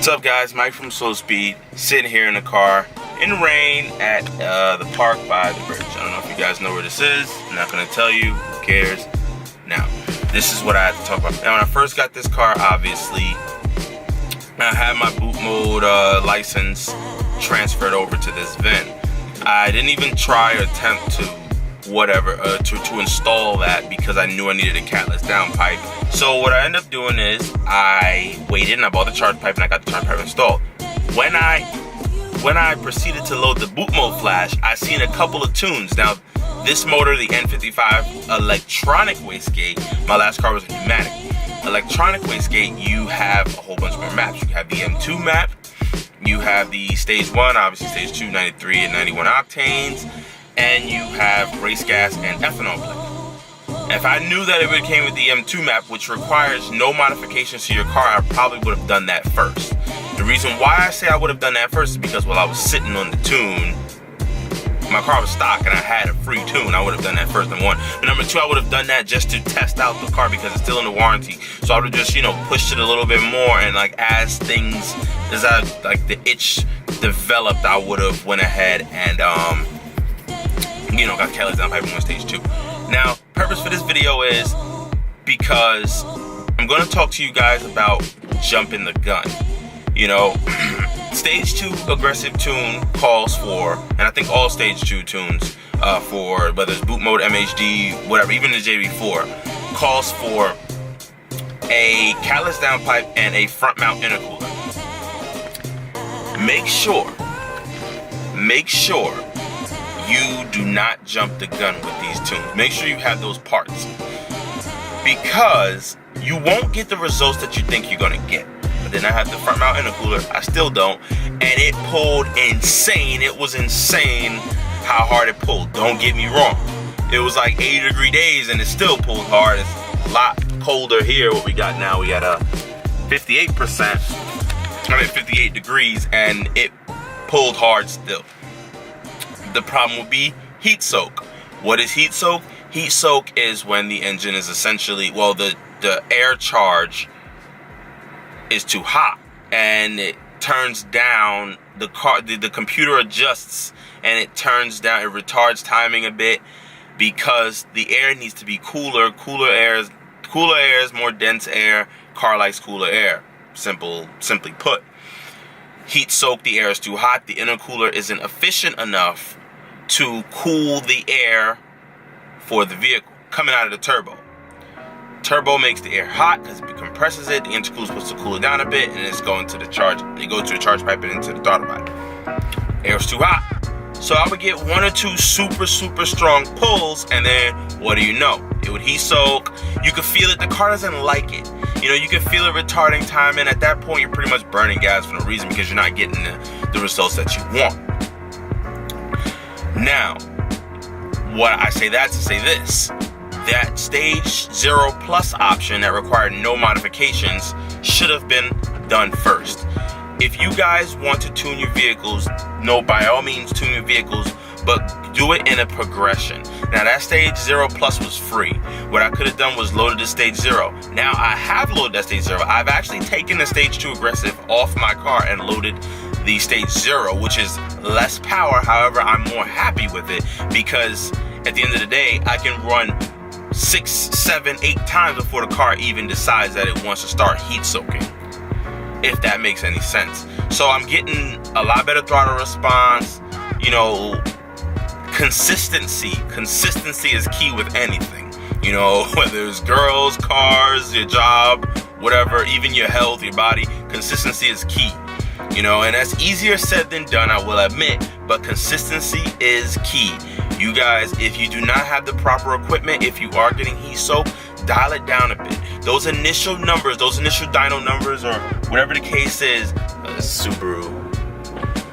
What's up, guys? Mike from Slowspeed, sitting here in the car in the rain at the park by the bridge. I don't know if you guys know where this is. I'm not going to tell you. Who cares? Now, this is what I had to talk about. Now, when I first got this car, obviously, I had my boot mode license transferred over to this VIN. I didn't even try or attempt to to install that because I knew I needed a catless downpipe. So what I ended up doing is I waited and I bought the charge pipe and I got the charge pipe installed. When I proceeded to load the boot mode flash, I seen a couple of tunes. Now, this motor, the N55 electronic wastegate, my last car was a pneumatic. Electronic wastegate, you have a whole bunch more maps. You have the M2 map, you have the stage 1, obviously stage 2, 93 and 91 octanes, and you have race gas and ethanol blend. If I knew that it came with the M2 map, which requires no modifications to your car, I probably would have done that first. The reason why I say I would have done that first is because while I was sitting on the tune, my car was stock and I had a free tune. I would have done that first, number one. And number two, I would have done that just to test out the car because it's still in the warranty. So I would have just, pushed it a little bit more, and as the itch developed, I would have went ahead and got Kelly's downpipe in stage 2. Now, purpose for this video is because I'm going to talk to you guys about jumping the gun. Stage 2 aggressive tune calls for, and I think all stage 2 tunes for whether it's boot mode, MHD, whatever, even the JV4, calls for a catless downpipe and a front mount intercooler. Make sure you do not jump the gun with these tunes. Make sure you have those parts, because you won't get the results that you think you're gonna get. But then I have the front mount intercooler, I still don't, and it pulled insane. It was insane how hard it pulled. Don't get me wrong. It was like 80-degree days and it still pulled hard. It's a lot colder here. What we got now, we got 58 degrees, and it pulled hard still. The problem would be heat soak. What is heat soak? Heat soak is when the engine is essentially, the air charge is too hot and it turns down the computer adjusts and it turns down, it retards timing a bit because the air needs to be cooler. Cooler air is more dense air. Car likes cooler air. Simply put. Heat soak, the air is too hot. The intercooler isn't efficient enough to cool the air for the vehicle coming out of the turbo. Turbo makes the air hot because it compresses it. The intercooler is supposed to cool it down a bit, and it's going to the charge. They go to the charge pipe and into the throttle body. Air's too hot, so I would get one or two super strong pulls, and then what do you know? It would heat soak. You could feel it. The car doesn't like it. You can feel it retarding time, and at that point, you're pretty much burning gas for no reason because you're not getting the results that you want. Now, what I say that to say this. That stage 0 plus option that required no modifications should have been done first. If you guys want to tune your vehicles, by all means tune your vehicles, but do it in a progression. Now, that stage 0 plus was free. What I could have done was loaded the stage 0. Now I have loaded that stage 0. I've actually taken the stage 2 aggressive off my car and loaded the stage 0, which is less power. However, I'm more happy with it because at the end of the day, I can run 6, 7, 8 times before the car even decides that it wants to start heat soaking, if that makes any sense. So I'm getting a lot better throttle response. Consistency is key with anything. Whether it's girls, cars, your job, whatever, even your health, your body, consistency is key. And that's easier said than done, I will admit, but consistency is key. You guys, if you do not have the proper equipment, if you are getting heat soak, dial it down a bit. Those initial numbers, those initial dyno numbers, or whatever the case is, Subaru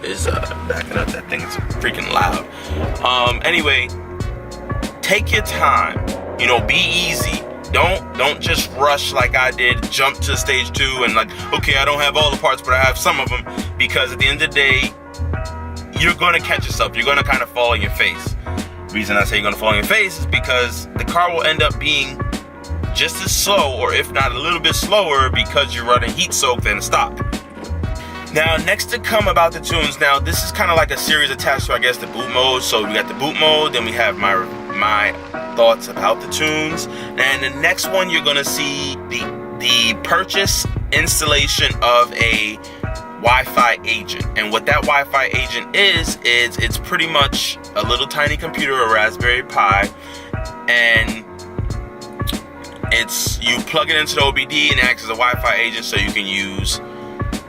is backing up. That thing is freaking loud. Anyway, take your time. Be easy. Don't just rush like I did, jump to stage 2 and okay, I don't have all the parts, but I have some of them, because at the end of the day, you're going to catch yourself. You're going to kind of fall on your face. The reason I say you're going to fall on your face is because the car will end up being just as slow, or if not a little bit slower, because you're running heat soak than stock. Now, next to come about the tunes. Now, this is kind of like a series attached to, I guess, the boot mode. So we got the boot mode, then we have my thoughts about the tunes, and the next one you're gonna see the purchase installation of a Wi-Fi agent. And what that Wi-Fi agent is it's pretty much a little tiny computer, a Raspberry Pi, and you plug it into the OBD and it acts as a Wi-Fi agent, so you can use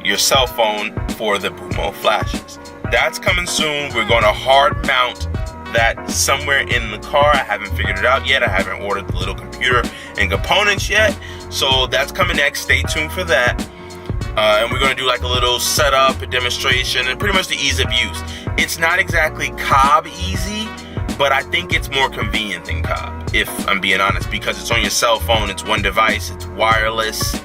your cell phone for the boot mode flashes. That's coming soon. We're going to hard mount that somewhere in the car. I haven't figured it out yet. I haven't ordered the little computer and components yet, so that's coming next. Stay tuned for that. And we're going to do like a little setup, a demonstration, and pretty much the ease of use. It's not exactly Cobb easy, but I think it's more convenient than Cobb, if I'm being honest, because it's on your cell phone, it's one device, it's wireless,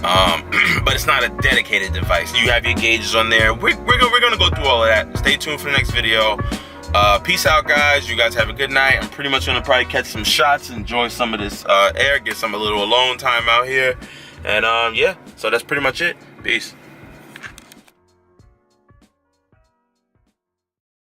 but it's not a dedicated device. You have your gauges on there. We're going to go through all of that. Stay tuned for the next video. Peace out, guys. You guys have a good night. I'm pretty much gonna probably catch some shots, enjoy some of this air, get some a little alone time out here, and yeah, so that's pretty much it. Peace.